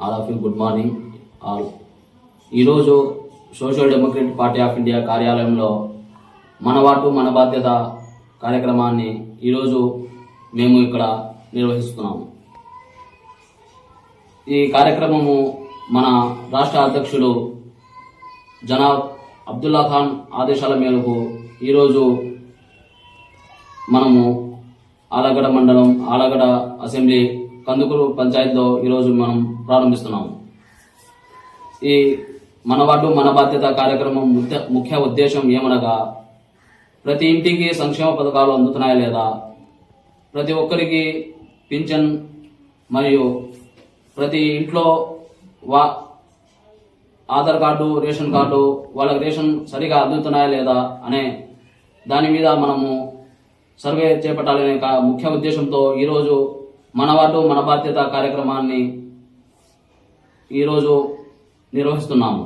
All of you good morning all. ఈరోజు Social Democratic Party of India కార్యాలయంలో మన వాటు మన బాధ్యత కార్యక్రమాన్ని ఈరోజు మేము ఇక్కడ నిర్వహిస్తున్నాము. ఈ కార్యక్రమము మన రాష్ట్ర అధ్యక్షులు జనాబ్ అబ్దుల్లా ఖాన్ ఆదేశాల మేరకు ఈరోజు మనము ఆలగడ్డ మండలం ఆలగడ్డ అసెంబ్లీ కందుకూరు పంచాయతీలో ఈరోజు మనం ప్రారంభిస్తున్నాము. ఈ మన వార్డు మన బాధ్యత కార్యక్రమం ముఖ్య ఉద్దేశం ఏమనగా, ప్రతి ఇంటికి సంక్షేమ పథకాలు అందుతున్నాయా లేదా, ప్రతి ఒక్కరికి పింఛన్ మరియు ప్రతి ఇంట్లో ఆధార్ కార్డు రేషన్ కార్డు వాళ్ళకి రేషన్ సరిగా అందుతున్నాయా లేదా అనే దాని మీద మనము సర్వే చేపట్టాలనే ముఖ్య ఉద్దేశంతో ఈరోజు మన వార్డు మన బాధ్యత కార్యక్రమాన్ని ఈరోజు నిర్వహిస్తున్నాము.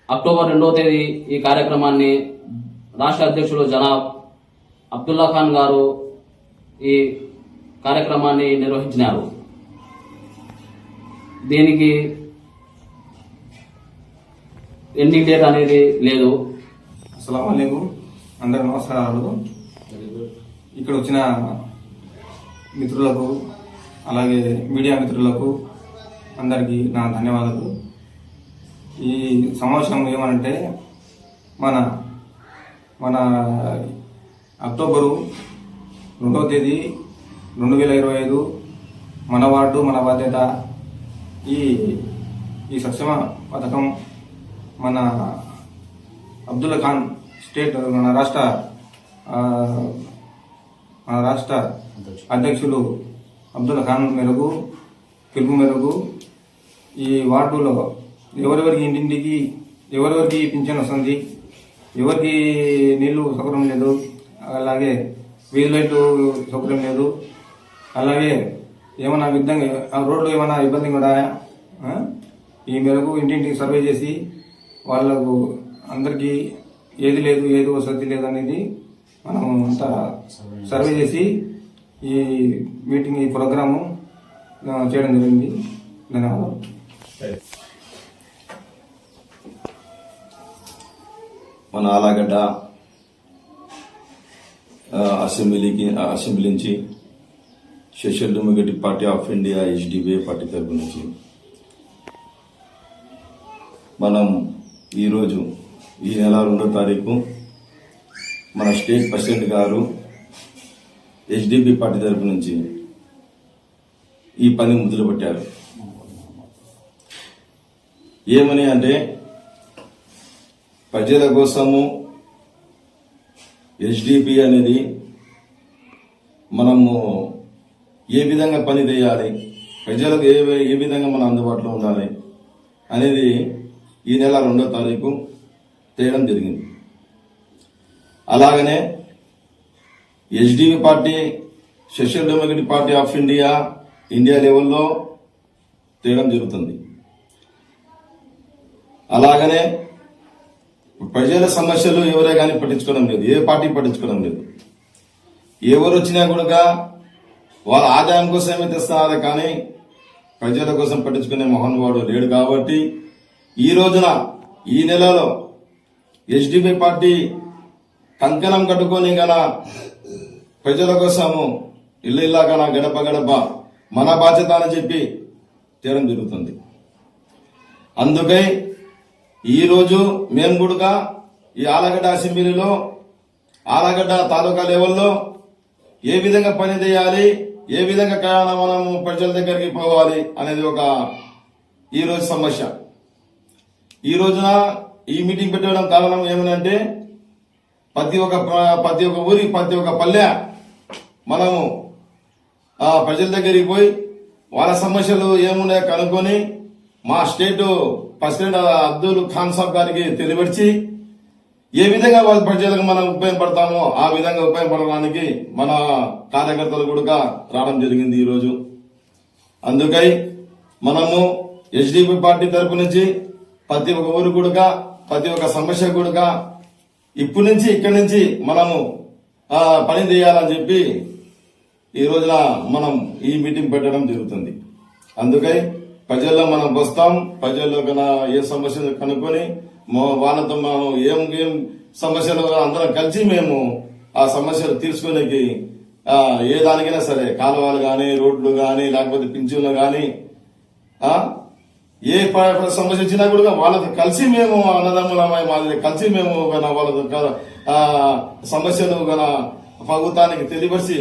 అక్టోబర్ 2వ తేదీ ఈ కార్యక్రమాన్ని రాష్ట్ర అధ్యక్షులు జనాబ్ అబ్దుల్లా ఖాన్ గారు ఈ కార్యక్రమాన్ని నిర్వహించినారు. దీనికి ఎండింగ్ డేట్ అనేది లేదు. అస్సలాము అలైకుం, అందరికి నమస్కారాలు. ఇక్కడ వచ్చిన మిత్రులకు అలాగే మీడియా మిత్రులకు అందరికీ నా ధన్యవాదాలు. ఈ సమావేశం ఏమనంటే మన అక్టోబరు 2వ తేదీ 2025 మన వార్డు మన బాధ్యత ఈ సంక్షేమ పథకం మన అబ్దుల్లా ఖాన్ స్టేట్ మన రాష్ట్ర అధ్యక్షులు అబ్దుల్లా ఖాన్ పిలుపు మేరకు ఈ వార్డులో ఎవరెవరికి ఇంటింటికి ఎవరెవరికి పింఛన్ వస్తుంది, ఎవరికి నీళ్లు సౌకర్యం లేదు, అలాగే వీధి లైట్లు సౌకర్యం లేదు, అలాగే ఏమైనా రోడ్లు ఏమైనా ఇబ్బంది కూడా ఈ మేరకు ఇంటింటికి సర్వే చేసి వాళ్ళకు అందరికీ ఏది లేదు ఏది వసతి లేదు అనేది మనం అంతా సర్వే చేసి ఈ మీటింగ్ ఈ ప్రోగ్రాము చేయడం జరిగింది. ధన్యవాదాలు. మన ఆలగడ్డ అసెంబ్లీ నుంచి social Democratic Party of India HDPI party తరపు నుంచి మనం ఈరోజు ఈ నెల 2వ తారీఖు మన స్టేట్ ప్రెసిడెంట్ గారు HDP పార్టీ తరపు నుంచి ఈ పని మొదలు పెట్టారు. ఏమని అంటే, ప్రజల కోసము HDP అనేది మనము ఏ విధంగా పని చేయాలి, ప్రజలకు ఏ విధంగా మన అందుబాటులో ఉండాలి అనేది ఈ నెల 2వ తారీఖు చేయడం జరిగింది. అలాగనే HDP party social Democratic Party of India లెవెల్లో చేయడం జరుగుతుంది. అలాగనే ప్రజల సమస్యలు ఎవరే కానీ పట్టించుకోవడం లేదు, ఏ పార్టీ పట్టించుకోవడం లేదు. ఎవరు వచ్చినా కూడా వాళ్ళ ఆదాయం కోసమే తెస్తున్నారే కానీ ప్రజల కోసం పట్టించుకునే మహానుభావుడు లేడు. కాబట్టి ఈ రోజున ఈ నెలలో HDP పార్టీ కంకణం కట్టుకొని గన ప్రజల కోసము ఇల్లు గన గడప గడప మన బాధ్యత అని చెప్పి చేయడం జరుగుతుంది. అందుకై ఈరోజు మేము కూడా ఈ ఆలగడ్డ అసెంబ్లీలో ఆలగడ్డ తాలూకా లెవెల్లో ఏ విధంగా పని చేయాలి, ఏ విధంగా మనము ప్రజల దగ్గరికి పోవాలి అనేది ఒక ఈరోజు సమస్య. ఈ రోజున ఈ మీటింగ్ పెట్టడం కారణం ఏమనంటే, ప్రతి ఒక్క ఊరి ప్రతి ఒక్క పల్లె మనము ప్రజల దగ్గరికి పోయి వాళ్ళ సమస్యలు ఏమున్నాయో కనుక్కొని మా స్టేట్ ప్రెసిడెంట్ అబ్దుల్ ఖాన్ సాబ్ గారికి తెలియపరిచి ఏ విధంగా వాళ్ళ ప్రజలకు మనం ఉపయోగపడతామో ఆ విధంగా ఉపయోగపడడానికి మన కార్యకర్తలు కూడా రావడం జరిగింది ఈరోజు. అందుకై మనము HDP పార్టీ తరపు నుంచి ప్రతి ఒక్క ఊరు కూడా ప్రతి ఒక్క సమస్య కూడా ఇప్పటి నుంచి ఇక్కడి నుంచి మనము పని చేయాలని చెప్పి ఈ రోజున మనం ఈ మీటింగ్ పెట్టడం జరుగుతుంది. అందుకై ప్రజల్లో మనం వస్తాం, ప్రజల్లో కన్నా ఏ సమస్యలు కనుక్కొని వాళ్ళతో మనం ఏం సమస్యలు అందరం కలిసి మేము ఆ సమస్యలు తీర్చుకోనికి ఏ దానికైనా సరే, కాలువలు గాని, రోడ్లు గాని, లేకపోతే పింఛన్లు గాని, ఏ సమస్య వచ్చినా కూడా వాళ్ళతో కలిసి మేము అన్నదమ్ములమై మాది కలిసి మేము వాళ్ళతో సమస్యలు ప్రభుత్వానికి తెలియపరిచి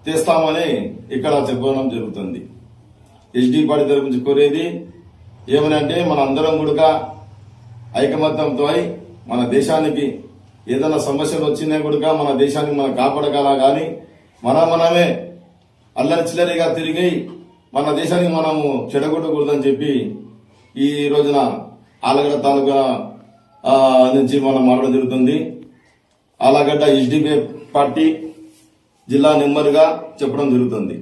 తెస్తామని ఇక్కడ చెప్పడం జరుగుతుంది. ఎస్డీ పార్టీ తరపు నుంచి కోరేది ఏమనంటే మన అందరం కూడా ఐకమత్యంతో అయి మన దేశానికి ఏదైనా సమస్యలు వచ్చినా కూడా మన దేశాన్ని మనం కాపాడగల గాని మనమే అల్లరి చిల్లరిగా తిరిగి మన దేశానికి మనము చెడగొట్టకూడదని చెప్పి ఈ రోజున ఆలగడ్డ తాలూకా నుంచి మనం మాట్లాడడం జరుగుతుంది. ఆలగడ్డ ఎస్డీపీ పార్టీ జిల్లా నెంబర్గా చెప్పడం జరుగుతుంది.